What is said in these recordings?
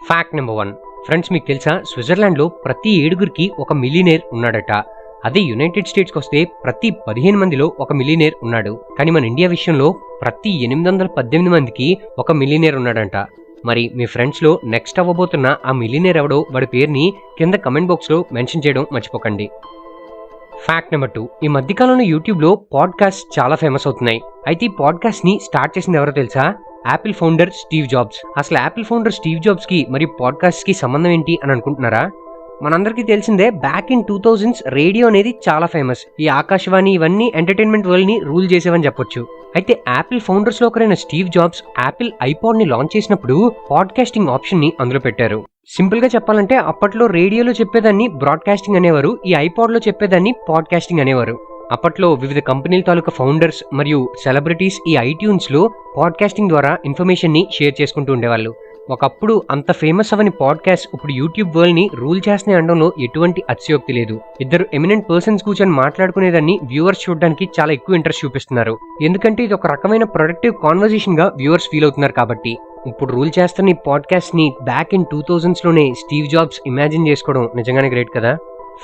Fact number 1. Friends, మీకు తెలుసా స్విట్జర్లాండ్లో ప్రతి 7గురికి ఒక మిలియనేర్ ఉన్నాడట. అదే యునైటెడ్ స్టేట్స్కి వస్తే ప్రతి 15 మందిలో ఒక మిలియనేర్ ఉన్నాడు. కానీ మన ఇండియా విషయంలో ప్రతి 818 మందికి ఒక మిలియనేర్ ఉన్నాడంట. మరి మీ ఫ్రెండ్స్లో నెక్స్ట్ అవ్వబోతున్న ఆ మిలియనేర్ ఎవడో వాడి పేరుని కింద కమెంట్ బాక్స్లో మెన్షన్ చేయడం మర్చిపోకండి. Fact number 2. ఈ మధ్యకాలంలో యూట్యూబ్లో పాడ్కాస్ట్ చాలా ఫేమస్ అవుతున్నాయి. అయితే ఈ పాడ్కాస్ట్ని స్టార్ట్ చేసింది ఎవరో తెలుసా? Apple founder Steve jobs. అసలు యాపిల్ ఫౌండర్ స్టీవ్ జాబ్స్కి మరియు పాడ్కాస్ట్కి సంబంధం ఏంటి అని అనుకుంటున్నారా? మనందరికీ తెలిసిందే, బ్యాక్ ఇన్ 2000s రేడియో అనేది చాలా ఫేమస్. ఈ ఆకాశవాణి ఇవన్నీ ఎంటర్టైన్మెంట్ వరల్డ్ ని రూల్ చేసేవని చెప్పొచ్చు. అయితే యాపిల్ ఫౌండర్స్ లో ఒకరైన స్టీవ్ జాబ్స్ యాపిల్ ఐపాడ్ ని లాంచ్ చేసినప్పుడు పాడ్కాస్టింగ్ ఆప్షన్ ని అందులో పెట్టారు. సింపుల్ గా చెప్పాలంటే అప్పట్లో రేడియోలో చెప్పేదాన్ని బ్రాడ్కాస్టింగ్ అనేవారు, ఈ ఐపాడ్ లో చెప్పేదాన్ని పాడ్కాస్టింగ్ అనేవారు. అప్పట్లో వివిధ కంపెనీల తాలూకా ఫౌండర్స్ మరియు సెలబ్రిటీస్ ఈ ఐట్యూన్స్ లో పాడ్కాస్టింగ్ ద్వారా ఇన్ఫర్మేషన్ ని షేర్ చేసుకుంటూ ఉండేవాళ్ళు. ఒకప్పుడు అంత ఫేమస్ అవని పాడ్కాస్ట్ ఇప్పుడు యూట్యూబ్ వరల్డ్ ని రూల్ చేస్తున్నాయి అనడంలో ఎటువంటి అతిశయోక్తి లేదు. ఇద్దరు ఎమినెంట్ పర్సన్స్ కూర్చొని మాట్లాడుకునేదాన్ని వ్యూవర్స్ చూడడానికి చాలా ఎక్కువ ఇంట్రెస్ట్ చూపిస్తున్నారు. ఎందుకంటే ఇది ఒక రకమైన ప్రొడక్టివ్ కాన్వర్జేషన్ గా వ్యూవర్స్ ఫీల్ అవుతున్నారు కాబట్టి. ఇప్పుడు రూల్ చేస్తున్న ఈ పాడ్కాస్ట్ ని బ్యాక్ ఇన్ 2000s లోనే స్టీవ్ జాబ్స్ ఇమాజిన్ చేసుకోవడం నిజంగానే గ్రేట్ కదా.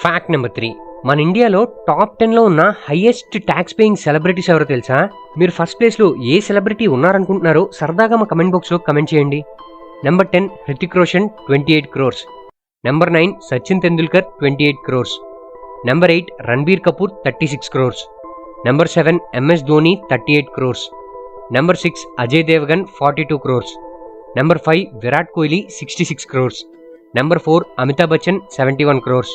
Fact number 3. మన ఇండియాలో టాప్ 10 లో ఉన్న హైయెస్ట్ ట్యాక్స్ పేయింగ్ సెలబ్రిటీస్ ఎవరో తెలుసా? మీరు ఫస్ట్ ప్లేస్ లో ఏ సెలబ్రిటీ ఉన్నారనుకుంటున్నారో సరదాగా మా కమెంట్ బాక్స్ లో కమెంట్ చేయండి. Number 10 Hrithik Roshan 28 crores. Number 9 Sachin Tendulkar 28 crores. Number 8 Ranbir Kapoor 36 crores. Number 7 MS Dhoni 38 crores. Number 6 Ajay Devgan 42 crores. Number 5 Virat Kohli 66 crores. Number 4 Amitabh Bachchan 71 crores.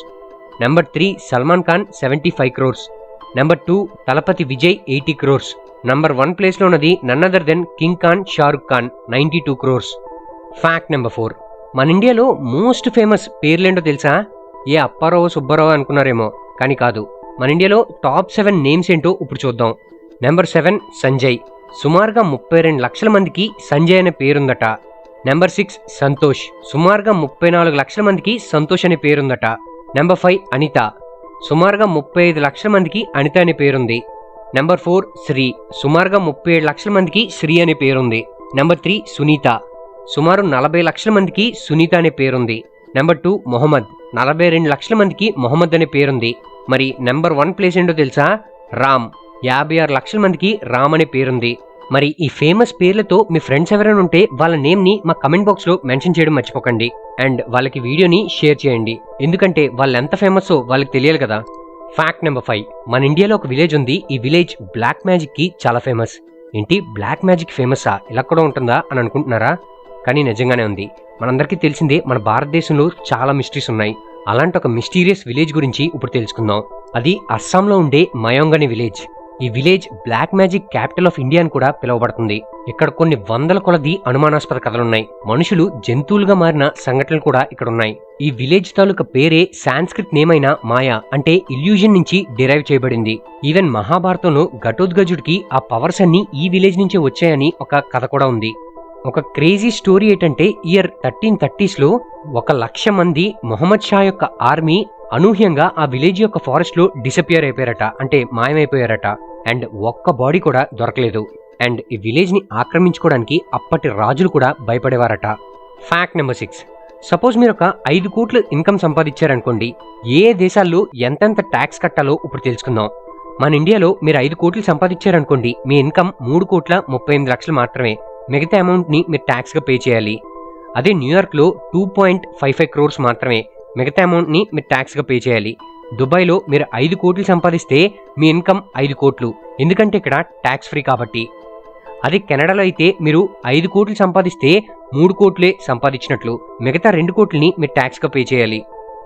Number 3 Salman Khan 75 crores. Number 2 Thalapathy Vijay 80 crores. Number 1 ప్లేస్లో ఉన్నది none other then king Khan Shahrukh Khan 92 crores. Fact number 4. మన ఇండియాలో most famous పేర్లేంటో తెలుసా? ఏ అప్పారావు సుబ్బారావు అనుకున్నారేమో, కానీ కాదు. మన ఇండియాలో టాప్ 7 నేమ్స్ ఏంటో ఇప్పుడు చూద్దాం. నెంబర్ 7 సంజయ్. సుమారుగా 32 లక్షల మందికి సంజయ్ అనే పేరుందట. నెంబర్ 6 సంతోష్. సుమారుగా 34 లక్షల మందికి సంతోష్ అనే పేరుందట. నెంబర్ 5 అనిత. సుమారుగా 35 లక్షల మందికి అనిత అనే పేరుంది. నెంబర్ 4 శ్రీ. సుమారుగా 37 లక్షల మందికి శ్రీ అనే పేరుంది. నెంబర్ 3 సునీత. సుమారు 40 లక్షల మందికి సునీత అనే పేరుంది. నెంబర్ 2 మొహమ్మద్. 42 లక్షల మందికి మొహమ్మద్ అనే పేరుంది. మరి నెంబర్ 1 ప్లేస్ ఏంటో తెలుసా? రామ్. 56 లక్షల మందికి రామ్ అనే పేరుంది. మరి ఈ ఫేమస్ పేర్లతో మీ ఫ్రెండ్స్ ఎవరైనా ఉంటే వాళ్ళ నేమ్ని మా కమెంట్ బాక్స్లో మెన్షన్ చేయడం మర్చిపోకండి. అండ్ వాళ్ళకి వీడియోని షేర్ చేయండి, ఎందుకంటే వాళ్ళు ఎంత ఫేమస్సో వాళ్ళకి తెలియాలి కదా. Fact number 5. మన ఇండియాలో ఒక విలేజ్ ఉంది. ఈ విలేజ్ బ్లాక్ మ్యాజిక్కి చాలా ఫేమస్. ఏంటి, బ్లాక్ మ్యాజిక్ ఫేమస్సా? ఇలా కూడా ఉంటుందా అని అనుకుంటున్నారా? కానీ నిజంగానే ఉంది. మనందరికీ తెలిసిందే, మన భారతదేశంలో చాలా మిస్టరీస్ ఉన్నాయి. అలాంటి ఒక మిస్టీరియస్ విలేజ్ గురించి ఇప్పుడు తెలుసుకుందాం. అది అస్సాంలో ఉండే మయోంగ్ అనే విలేజ్. ఈ village black magic capital of India అని కూడా పిలువబడుతుంది. ఇక్కడ కొన్ని వందల కొలది అనుమానాస్పద కథలున్నాయి. మనుషులు జంతువులుగా మారిన సంఘటనలు కూడా ఇక్కడ ఉన్నాయి. ఈ విలేజ్ తాలూకా పేరే సాంస్క్రిట్ నేమ్ అయిన మాయా అంటే ఇల్యూజన్ నుంచి డిరైవ్ చేయబడింది. ఈవెన్ మహాభారతంలో ఘటోద్గజుడికి ఆ పవర్స్ అన్ని ఈ విలేజ్ నుంచే వచ్చాయని ఒక కథ కూడా ఉంది. ఒక క్రేజీ స్టోరీ ఏంటంటే, ఇయర్ 1330s లో 1,00,000 మంది మొహమ్మద్ షా యొక్క ఆర్మీ అనూహ్యంగా ఆ విలేజ్ యొక్క ఫారెస్ట్ లో డిసపియర్ అయిపోయారట, అంటే మాయమైపోయారట. అండ్ ఒక్క బాడీ కూడా దొరకలేదు. అండ్ ఈ విలేజ్ ని ఆక్రమించుకోవడానికి అప్పటి రాజులు కూడా భయపడేవారట. Fact number 6. సపోజ్ మీరు ఒక 5 కోట్ల ఇన్కమ్ సంపాదించారనుకోండి, ఏ దేశాల్లో ఎంతెంత ట్యాక్స్ కట్టాలో ఇప్పుడు తెలుసుకుందాం. మన ఇండియాలో మీరు 5 కోట్లు సంపాదించారనుకోండి, మీ ఇన్కమ్ 3,38 లక్షలు మాత్రమే. మిగతా అమౌంట్ ని మీరు ట్యాక్స్ గా పే చేయాలి. అదే న్యూయార్క్ లో 2.55 crores మాత్రమే. మిగతా అమౌంట్ ని మీరు ట్యాక్స్ గా పే చేయాలి. దుబాయ్ లో మీరు 5 కోట్లు సంపాదిస్తే మీ ఇన్కమ్ 5 కోట్లు, ఎందుకంటే ఇక్కడ ట్యాక్స్ ఫ్రీ కాబట్టి. అదే కెనడాలో అయితే మీరు 5 కోట్లు సంపాదిస్తే 3 కోట్లే సంపాదించినట్లు, మిగతా 2 కోట్లని మీరు ట్యాక్స్ గా పే చేయాలి.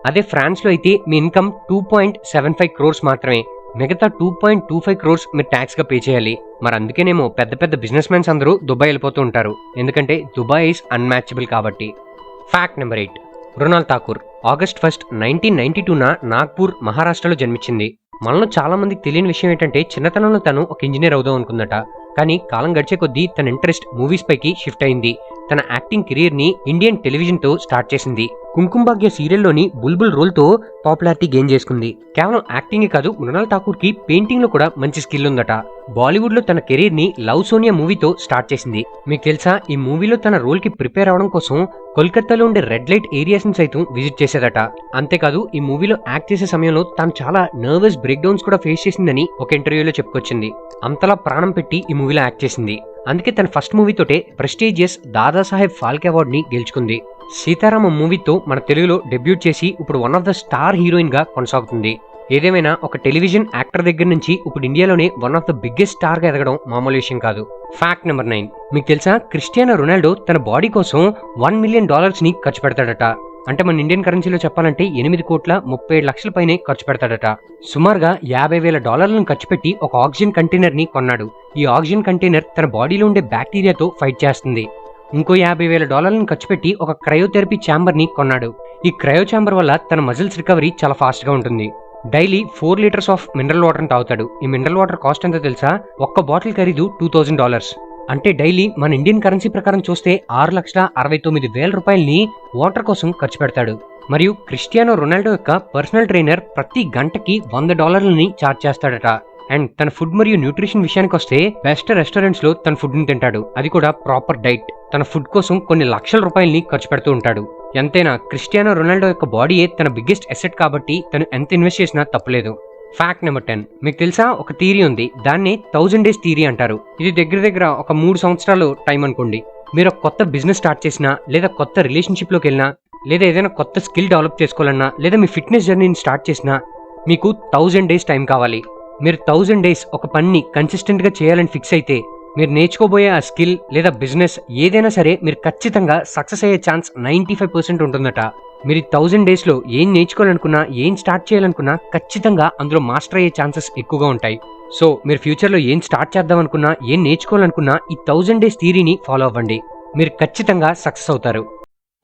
అదే ఫ్రాన్స్ లో అయితే మీ ఇన్కమ్ 2.75 crores మాత్రమే. మిగతా 2.25 crores మీరు ట్యాక్స్ గా పే చేయాలి. మరి అందుకేనేమో పెద్ద పెద్ద బిజినెస్ మెన్స్ అందరూ దుబాయ్ వెళ్ళిపోతూ ఉంటారు, ఎందుకంటే దుబాయ్ ఈజ్ అన్మ్యాచబుల్ కాబట్టి. Fact number 8. Mrunal Thakur August 1, 1992న నాగ్పూర్ మహారాష్ట్రలో జన్మించింది. మనలో చాలా మందికి తెలియని విషయం ఏంటంటే, చిన్నతనంలో తను ఒక ఇంజనీర్ అవుదాం అనుకుందట. కానీ కాలం గడిచే కొద్దీ తన ఇంట్రెస్ట్ మూవీస్ పైకి షిఫ్ట్ అయింది. తన యాక్టింగ్ కెరీర్ ని ఇండియన్ టెలివిజన్ తో స్టార్ట్ చేసింది. కుంకుమ భాగ్య సీరియల్లోని బుల్బుల్ రోల్ తో పాపులారిటీ గెయిన్ చేసుకుంది. కేవలం యాక్టింగ్ కాదు, మృణాల్ ఠాకూర్ కి పెయింటింగ్ లో కూడా మంచి స్కిల్ ఉందట. బాలీవుడ్ లో తన కెరీర్ ని లవ్ సోనియా మూవీతో స్టార్ట్ చేసింది. మీకు తెలుసా, ఈ మూవీలో తన రోల్ కి ప్రిపేర్ అవడం కోసం కోల్కతాలో ఉండే రెడ్ లైట్ ఏరియాస్ ని సైతం విజిట్ చేసేదట. అంతేకాదు, ఈ మూవీలో యాక్ట్ చేసే సమయంలో తాను చాలా నర్వస్ బ్రేక్ డౌన్స్ కూడా ఫేస్ చేసిందని ఒక ఇంటర్వ్యూలో చెప్పుకొచ్చింది. అంతలా ప్రాణం పెట్టి ఈ మూవీలో యాక్ట్ చేసింది. అందుకే తన ఫస్ట్ మూవీతోటే ప్రెస్టీజియస్ దాదాసాహెబ్ ఫాల్కే అవార్డ్ ని గెలుచుకుంది. సీతారామం మూవీతో మన తెలుగులో డెబ్యూట్ చేసి ఇప్పుడు one of the star heroine గా కొనసాగుతుంది. ఏదేమైనా ఒక టెలివిజన్ యాక్టర్ దగ్గర నుంచి ఇప్పుడు ఇండియాలోనే one of the biggest star గా ఎదగడం మామూలు విషయం కాదు. Fact number 9. మీకు తెలుసా, క్రిస్టియానో రొనాల్డో తన బాడీ కోసం $1 మిలియన్ ని ఖర్చు పెడతాడట. అంటే మన ఇండియన్ కరెన్సీలో చెప్పాలంటే 8,37,00,000 పైనే ఖర్చు పెడతాడట. సుమారుగా $50,000 ఖర్చు పెట్టి ఒక ఆక్సిజన్ కంటైనర్ ని కొన్నాడు. ఈ ఆక్సిజన్ కంటైనర్ తన బాడీలో ఉండే బ్యాక్టీరియాతో ఫైట్ చేస్తుంది. ఇంకో $50,000 ఖర్చు పెట్టి ఒక క్రయోథెరపీ ఛాంబర్ ని కొన్నాడు. ఈ క్రయో ఛాంబర్ వల్ల తన మజిల్స్ రికవరీ చాలా ఫాస్ట్ గా ఉంటుంది. Daily 4 litres of mineral water తాగుతాడు. ఈ మినరల్ వాటర్ కాస్ట్ ఎంతో తెలుసా? ఒక్క బాటిల్ ఖరీదు $2,000. అంటే డైలీ మన ఇండియన్ కరెన్సీ ప్రకారం చూస్తే 6,69,000 వాటర్ కోసం ఖర్చు పెడతాడు. మరియు క్రిస్టియానో రొనాల్డో యొక్క పర్సనల్ ట్రైనర్ ప్రతి గంటకి $100 చార్జ్ చేస్తాడట. అండ్ తన ఫుడ్ మరియు న్యూట్రిషన్ విషయానికి వస్తే బెస్ట్ రెస్టారెంట్స్ లో తన ఫుడ్ ని తింటాడు. అది కూడా ప్రాపర్ డైట్. తన ఫుడ్ కోసం కొన్ని లక్షల రూపాయలని ఖర్చు పెడుతూ ఉంటాడు. ఎంతైనా క్రిస్టియానో రొనాల్డో యొక్క బాడీయే తన బిగ్గెస్ట్ అసెట్ కాబట్టి తను ఎంత ఇన్వెస్ట్ చేసినా తప్పలేదు. Fact number 10. మీకు తెలుసా, ఒక థియరీ ఉంది. దాన్ని 1000 days థియరీ అంటారు. ఇది దగ్గర ఒక 3 సంవత్సరాలు టైం అనుకోండి. మీరు ఒక కొత్త బిజినెస్ స్టార్ట్ చేసినా, లేదా కొత్త రిలేషన్షిప్ లోకి వెళ్ళినా, లేదా ఏదైనా కొత్త స్కిల్ డెవలప్ చేసుకోవాలన్నా, లేదా మీ ఫిట్నెస్ జర్నీని స్టార్ట్ చేసినా మీకు 1000 days టైం కావాలి. మీరు 1000 days ఒక పనిని కన్సిస్టెంట్ గా చేయాలని ఫిక్స్ అయితే మీరు నేర్చుకోబోయే ఆ స్కిల్ లేదా బిజినెస్ ఏదైనా సరే మీరు ఖచ్చితంగా సక్సెస్ అయ్యే ఛాన్స్ 95% ఉంటుందట. మీరు 1000 days లో ఏం నేర్చుకోవాలనుకున్నా, ఏం స్టార్ట్ చేయాలనుకున్నా ఖచ్చితంగా అందులో మాస్టర్ అయ్యే ఛాన్సెస్ ఎక్కువగా ఉంటాయి. సో మీరు ఫ్యూచర్ లో ఏం స్టార్ట్ చేద్దాం అనుకున్నా, ఏం నేర్చుకోవాలనుకున్నా ఈ 1000 days థియరీని ఫాలో అవ్వండి. మీరు ఖచ్చితంగా సక్సెస్ అవుతారు.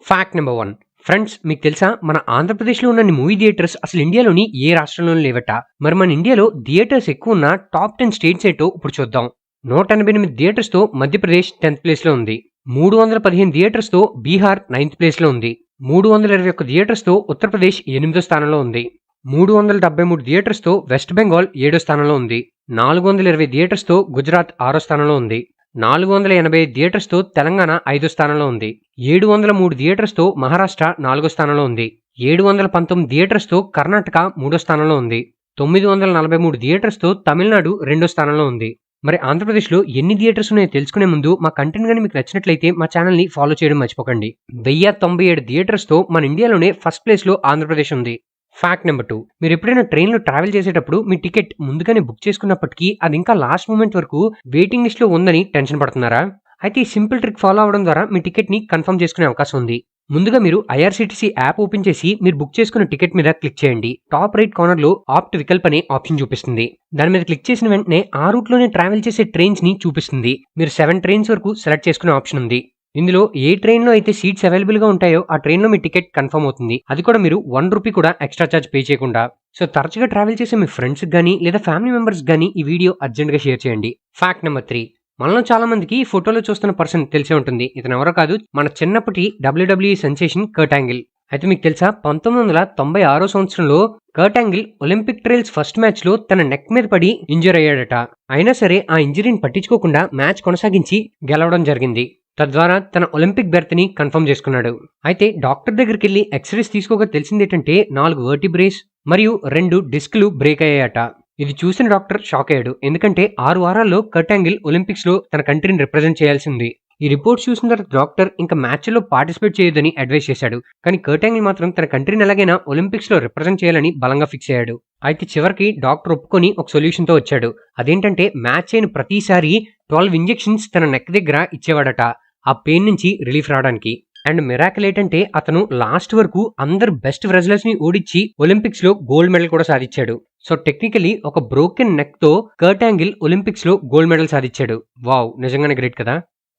Fact number 1. ఫ్రెండ్స్, మీకు తెలుసా, మన ఆంధ్రప్రదేశ్ లో ఉన్న మూవీ థియేటర్స్ అసలు ఇండియాలోని ఏ రాష్ట్రంలోనూ లేవట. మరి మన ఇండియాలో థియేటర్స్ ఎక్కువ ఉన్న టాప్ 10 స్టేట్స్ ఏంటో ఇప్పుడు చూద్దాం. 188 థియేటర్స్ తో మధ్యప్రదేశ్ 10th ప్లేస్ లో ఉంది. 315 థియేటర్స్ తో బీహార్ 9th ప్లేస్ లో ఉంది. 321 థియేటర్స్ తో ఉత్తరప్రదేశ్ 8వ స్థానంలో ఉంది. 373 థియేటర్స్ తో వెస్ట్ బెంగాల్ 7వ స్థానంలో ఉంది. 420 థియేటర్స్ తో గుజరాత్ 6వ స్థానంలో ఉంది. 485 థియేటర్స్ తో తెలంగాణ 5వ స్థానంలో ఉంది. 703 థియేటర్స్ తో మహారాష్ట్ర 4వ స్థానంలో ఉంది. 719 థియేటర్స్ తో కర్ణాటక 3వ స్థానంలో ఉంది. 943 థియేటర్స్ తో తమిళనాడు 2వ స్థానంలో ఉంది. మరి ఆంధ్రప్రదేశ్ లో ఎన్ని థియేటర్స్ ఉన్నాయో తెలుసుకునే ముందు మా కంటెంట్ గానీ మీకు నచ్చినట్లయితే మా ఛానల్ ని ఫాలో చేయడం మర్చిపోకండి. 1097 థియేటర్స్ తో మన ఇండియాలోనే ఫస్ట్ ప్లేస్ లో ఆంధ్రప్రదేశ్ ఉంది. Fact number 2. మీరు ఎప్పుడైనా ట్రైన్ లో ట్రావెల్ చేసేటప్పుడు మీ టికెట్ ముందుగానే బుక్ చేసుకున్నప్పటికీ అది ఇంకా లాస్ట్ మూమెంట్ వరకు వెయిటింగ్ లిస్ట్ లో ఉందని టెన్షన్ పడుతున్నారా? అయితే ఈ సింపుల్ ట్రిక్ ఫాలో అవడం ద్వారా మీ టికెట్ ని కన్ఫర్మ్ చేసుకునే అవకాశం ఉంది. ముందుగా మీరు IRCTC యాప్ ఓపెన్ చేసి మీరు బుక్ చేసుకున్న టికెట్ మీద క్లిక్ చేయండి. టాప్ రైట్ కార్నర్ లో ఆప్ట్ వికల్ప్ అనే ఆప్షన్ చూపిస్తుంది. దాని మీద క్లిక్ చేసిన వెంటనే ఆ రూట్ లోనే ట్రావెల్ చేసే ట్రైన్స్ ని చూపిస్తుంది. మీరు 7 ట్రైన్స్ వరకు సెలెక్ట్ చేసుకునే ఆప్షన్ ఉంది. ఇందులో ఏ ట్రైన్ లో అయితే సీట్స్ అవైలబుల్ గా ఉంటాయో ఆ ట్రైన్ లో మీ టికెట్ కన్ఫర్మ్ అవుతుంది. అది కూడా మీరు ₹1 కూడా ఎక్స్ట్రా చార్జ్ పే చేయకుండా. సో తరచుగా ట్రావెల్ చేసే మీ ఫ్రెండ్స్ గానీ లేదా ఫ్యామిలీ మెంబర్స్ గానీ ఈ వీడియో అర్జెంట్ గా షేర్ చేయండి. Fact number 3. మనలో చాలా మందికి ఈ ఫోటోలో చూస్తున్న పర్సన్ తెలిసే ఉంటుంది. ఇతను ఎవరో కాదు, మన చిన్నప్పటి WWE సెన్సేషన్ కర్ట్ యాంగిల్. అయితే మీకు తెలుసా, 1996 సంవత్సరంలో కర్ట్ angle Olympic trials first match లో తన నెక్ మీద పడి ఇంజర్ అయ్యాడట. అయినా సరే ఆ ఇంజరీని పట్టించుకోకుండా మ్యాచ్ కొనసాగించి గెలవడం జరిగింది. తద్వారా తన ఒలింపిక్ బెర్త్ ని కన్ఫర్మ్ చేసుకున్నాడు. అయితే డాక్టర్ దగ్గరికి వెళ్లి ఎక్స్రేస్ తీసుకోగా తెలిసిందేంటంటే 4 వర్టిబ్రేస్ మరియు 2 డిస్క్లు బ్రేక్ అయ్యాయట. ఇది చూసిన డాక్టర్ షాక్ అయ్యాడు. ఎందుకంటే 6 వారాల్లో కర్ట్ యాంగిల్ ఒలింపిక్స్ లో తన కంట్రీని రిప్రజెంట్ చేయాల్సింది. ఈ రిపోర్ట్ చూసిన తర్వాత డాక్టర్ ఇంకా మ్యాచ్ లో పార్టిసిపేట్ చేయొద్దని అడ్వైస్ చేశాడు. కానీ కర్ట్ యాంగిల్ మాత్రం తన కంట్రీని ఎలాగైనా ఒలింపిక్స్ లో రిప్రజెంట్ చేయాలని బలంగా ఫిక్స్ అయ్యాడు. అయితే చివరికి డాక్టర్ ఒప్పుకొని ఒక సొల్యూషన్ తో వచ్చాడు. అదేంటంటే మ్యాచ్ అయిన ప్రతిసారి 12 ఇంజెక్షన్స్ తన నెక్ దగ్గర ఇచ్చేవాడట, ఆ పెయిన్ నుంచి రిలీఫ్ రావడానికి. అండ్ మిరాకిల్ ఏంటంటే అతను లాస్ట్ వరకు అందరు బెస్ట్ రెజ్లర్స్ ని ఓడించి ఒలింపిక్స్ లో గోల్డ్ మెడల్ కూడా సాధించాడు. సో టెక్నికలీ ఒక బ్రోకెన్ నెక్ తో కర్ట్ యాంగిల్ ఒలింపిక్స్ లో గోల్డ్ మెడల్ సాధించాడు. వావ్, నిజంగానే గ్రేట్ కదా.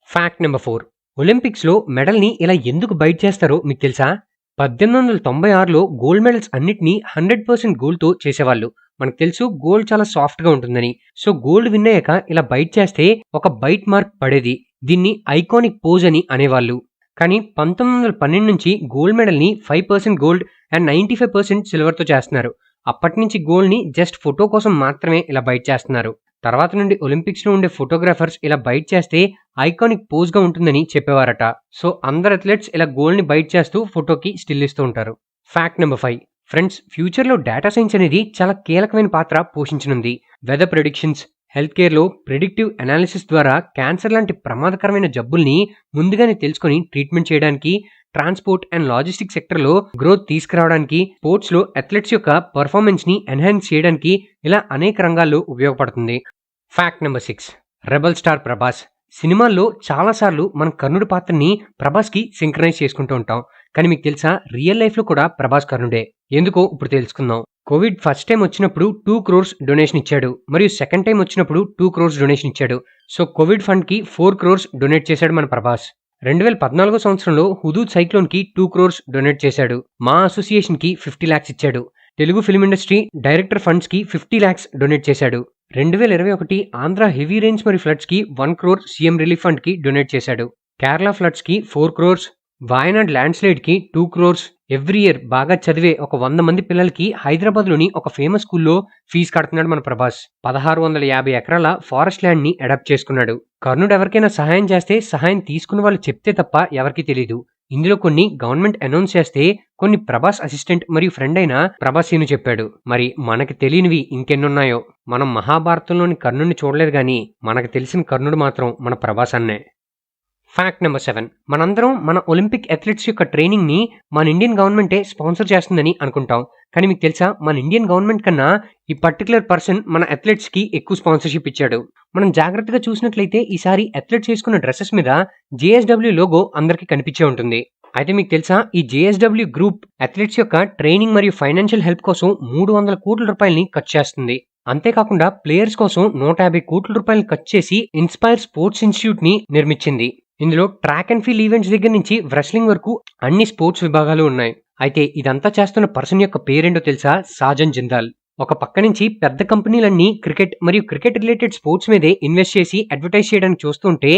Fact number 4. ఒలింపిక్స్ లో మెడల్ ని ఇలా ఎందుకు బైట్ చేస్తారో మీకు తెలుసా? 1896లో గోల్డ్ మెడల్స్ అన్నిటినీ 100% గోల్డ్ తో చేసేవాళ్ళు. మనకు తెలుసు గోల్డ్ చాలా సాఫ్ట్ గా ఉంటుందని. సో గోల్డ్ విన్ అయ్యాక ఇలా బైట్ చేస్తే ఒక బైట్ మార్క్ పడేది. దీన్ని ఐకానిక్ పోజ్ అని అనేవాళ్ళు. కానీ 1912 నుంచి గోల్డ్ మెడల్ని 5% గోల్డ్ అండ్ 95% సిల్వర్తో చేస్తున్నారు. అప్పటి నుంచి గోల్డ్ని జస్ట్ ఫోటో కోసం మాత్రమే ఇలా బైట్ చేస్తున్నారు. తర్వాత నుండి ఒలింపిక్స్లో ఉండే ఫోటోగ్రాఫర్స్ ఇలా బైట్ చేస్తే ఐకానిక్ పోజ్గా ఉంటుందని చెప్పేవారట. సో అందరు అథ్లెట్స్ ఇలా గోల్డ్ని బైట్ చేస్తూ ఫోటోకి స్టిల్ ఇస్తూ ఉంటారు. Fact number 5. ఫ్రెండ్స్, ఫ్యూచర్లో డేటా సైన్స్ అనేది చాలా కీలకమైన పాత్ర పోషించనుంది. వెదర్ ప్రెడిక్షన్స్, హెల్త్ కేర్లో ప్రిడిక్టివ్ అనాలిసిస్ ద్వారా క్యాన్సర్ లాంటి ప్రమాదకరమైన జబ్బుల్ని ముందుగానే తెలుసుకొని ట్రీట్మెంట్ చేయడానికి, ట్రాన్స్పోర్ట్ అండ్ లాజిస్టిక్ సెక్టర్లో గ్రోత్ తీసుకురావడానికి, స్పోర్ట్స్లో అథ్లెట్స్ యొక్క పర్ఫార్మెన్స్ని ఎన్హాన్స్ చేయడానికి ఇలా అనేక రంగాల్లో ఉపయోగపడుతుంది. Fact number 6. Rebel star Prabhas. సినిమాల్లో చాలాసార్లు మన కర్ణుడి పాత్రని ప్రభాస్కి సింక్రనైజ్ చేసుకుంటూ ఉంటాం. కానీ మీకు తెలుసా, రియల్ లైఫ్లో కూడా ప్రభాస్ కర్ణుడే. ఎందుకో ఇప్పుడు తెలుసుకుందాం. కోవిడ్ ఫస్ట్ టైం వచ్చినప్పుడు 2 crores డొనేషన్ ఇచ్చాడు, మరియు సెకండ్ టైం వచ్చినప్పుడు 2 crores డొనేషన్ ఇచ్చాడు. సో కోవిడ్ ఫండ్కి 4 crores డొనేట్ చేశాడు మన ప్రభాస్. 2014 సంవత్సరంలో హుదూద్ సైక్లోన్కి 2 crores డొనేట్ చేశాడు. మా అసోసియేషన్కి 50 lakhs ఇచ్చాడు. తెలుగు ఫిల్మ్ ఇండస్ట్రీ డైరెక్టర్ ఫండ్స్కి 50 lakhs డొనేట్ చేశాడు. 2021 ఆంధ్ర హెవీ రెయిన్స్ మరియు ఫ్లడ్స్కి 1 crore సీఎం రిలీఫ్ ఫండ్కి డొనేట్ చేశాడు. కేరళ ఫ్లడ్స్కి 4 crores, వాయనాడ్ ల్యాండ్ స్లైడ్కి 2 crores. ఎవ్రీ ఇయర్ బాగా చదివే ఒక 100 మంది పిల్లలకి హైదరాబాద్లోని ఒక ఫేమస్ స్కూల్లో ఫీజు కడుతున్నాడు మన ప్రభాస్. 1650 ఎకరాల ఫారెస్ట్ ల్యాండ్ని అడాప్ట్ చేసుకున్నాడు. కర్ణుడు ఎవరికైనా సహాయం చేస్తే సహాయం తీసుకున్న వాళ్ళు చెప్తే తప్ప ఎవరికి తెలియదు. ఇందులో కొన్ని గవర్నమెంట్ అనౌన్స్ చేస్తే, కొన్ని ప్రభాస్ అసిస్టెంట్ మరియు ఫ్రెండ్ అయిన ప్రభాసీను చెప్పాడు. మరి మనకి తెలియనివి ఇంకెన్నున్నాయో. మనం మహాభారతంలోని కర్ణుడిని చూడలేదు, కానీ మనకు తెలిసిన కర్ణుడు మాత్రం మన ప్రభాస్ అన్నే. Fact number 7. మనందరం మన ఒలింపిక్ అథ్లెట్స్ యొక్క ట్రైనింగ్ని మన ఇండియన్ గవర్నమెంటే స్పాన్సర్ చేస్తుందని అనుకుంటాం. కానీ మీకు తెలుసా, మన ఇండియన్ గవర్నమెంట్ కన్నా ఈ పర్టికులర్ పర్సన్ మన అథ్లెట్స్కి ఎక్కువ స్పాన్సర్షిప్ ఇచ్చాడు. మనం జాగ్రత్తగా చూసినట్లయితే ఈసారి అథ్లెట్స్ వేసుకున్న డ్రెస్సెస్ మీద JSW లోగో అందరికీ కనిపించే ఉంటుంది. అయితే మీకు తెలుసా, ఈ JSW గ్రూప్ అథ్లెట్స్ యొక్క ట్రైనింగ్ మరియు ఫైనాన్షియల్ హెల్ప్ కోసం 300 కోట్ల రూపాయలని ఖర్చు చేస్తుంది. అంతేకాకుండా ప్లేయర్స్ కోసం 150 కోట్ల రూపాయలు ఖర్చు చేసి ఇన్స్పైర్ స్పోర్ట్స్ ఇన్స్టిట్యూట్ ని నిర్మించింది. ఇందులో ట్రాక్ అండ్ ఫీల్డ్ ఈవెంట్స్ దగ్గర నుంచి రెస్లింగ్ వరకు అన్ని స్పోర్ట్స్ విభాగాలు ఉన్నాయి. అయితే ఇదంతా చేస్తున్న పర్సన్ యొక్క పేరేంటో తెలుసా? సాజన్ జిందాల్. ఒక పక్క నుంచి పెద్ద కంపెనీలన్నీ క్రికెట్ మరియు క్రికెట్ రిలేటెడ్ స్పోర్ట్స్ మీదే ఇన్వెస్ట్ చేసి అడ్వర్టైజ్ చేయడానికి చూస్తుంటే,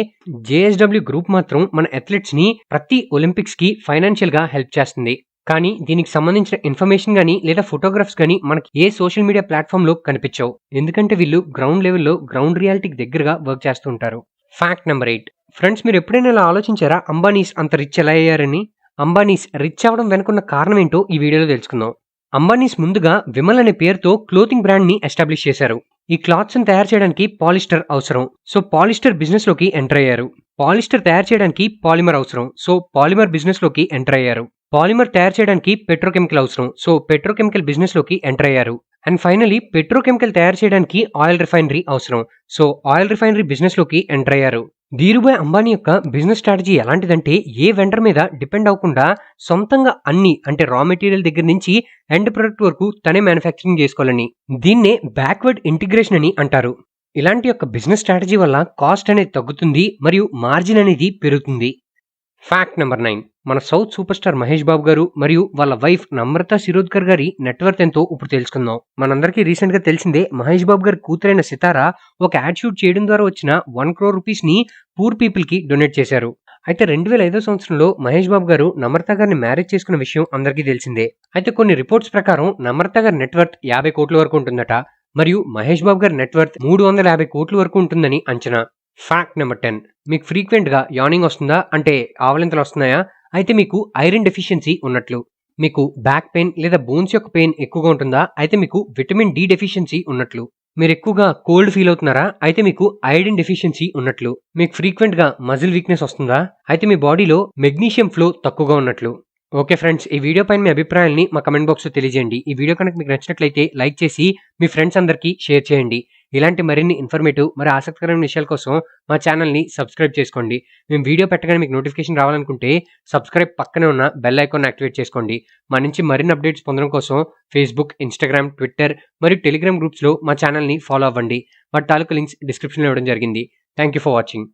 JSW గ్రూప్ మాత్రం మన అథ్లెట్స్ ని ప్రతి ఒలింపిక్స్ కి ఫైనాన్షియల్ గా హెల్ప్ చేస్తుంది. కానీ దీనికి సంబంధించిన ఇన్ఫర్మేషన్ గానీ లేదా ఫోటోగ్రాఫ్స్ గానీ మనకి ఏ సోషల్ మీడియా ప్లాట్ఫామ్ లో కనిపించవు. ఎందుకంటే వీళ్ళు గ్రౌండ్ లెవెల్లో గ్రౌండ్ రియాలిటీకి దగ్గరగా వర్క్ చేస్తూ ఉంటారు. Fact number 8. ఫ్రెండ్స్, మీరు ఎప్పుడైనా ఇలా ఆలోచించారా అంబానీస్ అంత రిచ్ ఎలా అయ్యారని? అంబానీస్ రిచ్ అవ్వడం వెనుకున్న కారణం ఏంటో ఈ వీడియోలో తెలుసుకుందాం. అంబానీస్ ముందుగా విమల్ అనే పేరుతో క్లోతింగ్ బ్రాండ్ ని ఎస్టాబ్లిష్ చేశారు. ఈ క్లాత్స్ ని తయారు చేయడానికి పాలిస్టర్ అవసరం. సో పాలిస్టర్ బిజినెస్ లోకి ఎంటర్ అయ్యారు. పాలిస్టర్ తయారు చేయడానికి పాలిమర్ అవసరం. సో పాలిమర్ బిజినెస్ లోకి ఎంటర్ అయ్యారు. పాలిమర్ తయారు చేయడానికి పెట్రోకెమికల్ అవసరం. సో పెట్రోకెమికల్ బిజినెస్ లోకి ఎంటర్ అయ్యారు. అండ్ ఫైనలీ పెట్రోకెమికల్ తయారు చేయడానికి ఆయిల్ రిఫైనరీ అవసరం. సో ఆయిల్ రిఫైనరీ బిజినెస్ లోకి ఎంటర్ అయ్యారు. ధీరుభాయ్ అంబానీ యొక్క బిజినెస్ స్ట్రాటజీ ఎలాంటిదంటే, ఏ వెండర్ మీద డిపెండ్ అవ్వకుండా సొంతంగా అన్ని, అంటే రా మెటీరియల్ దగ్గర నుంచి ఎండ్ ప్రొడక్ట్ వరకు తనే మ్యానుఫ్యాక్చరింగ్ చేసుకోవాలని. దీన్నే బ్యాక్వర్డ్ ఇంటిగ్రేషన్ అని అంటారు. ఇలాంటి యొక్క బిజినెస్ స్ట్రాటజీ వల్ల కాస్ట్ అనేది తగ్గుతుంది మరియు మార్జిన్ అనేది పెరుగుతుంది. Fact number 9. మన south super star Mahesh Babu గారు మరియు వాళ్ళ వైఫ్ నమ్రతా శిరోద్కర్ గారి నెట్వర్త్ ఎంతో ఇప్పుడు తెలుసుకుందాం. మనందరికీ రీసెంట్ గా తెలిసిందే, మహేష్ బాబు గారి కూతురైన సితారా ఒక యాడ్ షూట్ చేయడం ద్వారా వచ్చిన 1 crore రూపీస్ ని పూర్ పీపుల్ కి డొనేట్ చేశారు. అయితే 2005 సంవత్సరంలో మహేష్ బాబు గారు నమ్రతా గారిని మ్యారేజ్ చేసుకున్న విషయం అందరికీ తెలిసిందే. అయితే కొన్ని రిపోర్ట్స్ ప్రకారం నమ్రతా గారి నెట్వర్త్ 50 కోట్ల వరకు ఉంటుందట, మరియు మహేష్ బాబు గారి నెట్వర్త్ 350 కోట్ల వరకు ఉంటుందని అంచనా. Fact number 10. మీకు ఫ్రీక్వెంట్ గా యార్నింగ్ వస్తుందా, అంటే ఆవలింతలు వస్తున్నాయా? అయితే మీకు ఐరన్ డెఫిషియన్సీ ఉన్నట్లు. మీకు బ్యాక్ పెయిన్ లేదా బోన్స్ యొక్క పెయిన్ ఎక్కువగా ఉంటుందా? అయితే మీకు విటమిన్ D డెఫిషియన్సీ ఉన్నట్లు. మీరు ఎక్కువగా కోల్డ్ ఫీల్ అవుతున్నారా? అయితే మీకు ఐరన్ డెఫిషియన్సీ ఉన్నట్లు. మీకు ఫ్రీక్వెంట్ గా మజిల్ వీక్నెస్ వస్తుందా? అయితే మీ బాడీలో మెగ్నీషియం ఫ్లో తక్కువగా ఉన్నట్లు. ఓకే ఫ్రెండ్స్, ఈ వీడియో పైన మీ అభిప్రాయాన్ని మా కమెంట్ బాక్స్ లో తెలియజేయండి. ఈ వీడియో కనుక మీకు నచ్చినట్లయితే లైక్ చేసి మీ ఫ్రెండ్స్ అందరికీ షేర్ చేయండి. ఇలాంటి మరిన్ని ఇన్ఫర్మేటివ్ మరి ఆసక్తికరమైన విషయాల కోసం మా ఛానల్ని సబ్స్క్రైబ్ చేసుకోండి. మేము వీడియో పెట్టగానే మీకు నోటిఫికేషన్ రావాలనుకుంటే సబ్స్క్రైబ్ పక్కనే ఉన్న బెల్ ఐకాన్ యాక్టివేట్ చేసుకోండి. మా నుంచి మరిన్ని అప్డేట్స్ పొందడం కోసం ఫేస్బుక్, ఇన్స్టాగ్రామ్, ట్విట్టర్ మరియు టెలిగ్రామ్ గ్రూప్స్లో మా ఛానల్ని ఫాలో అవ్వండి. వాటి తాలూకు లింక్స్ డిస్క్రిప్షన్లో ఇవ్వడం జరిగింది. Thank you for watching.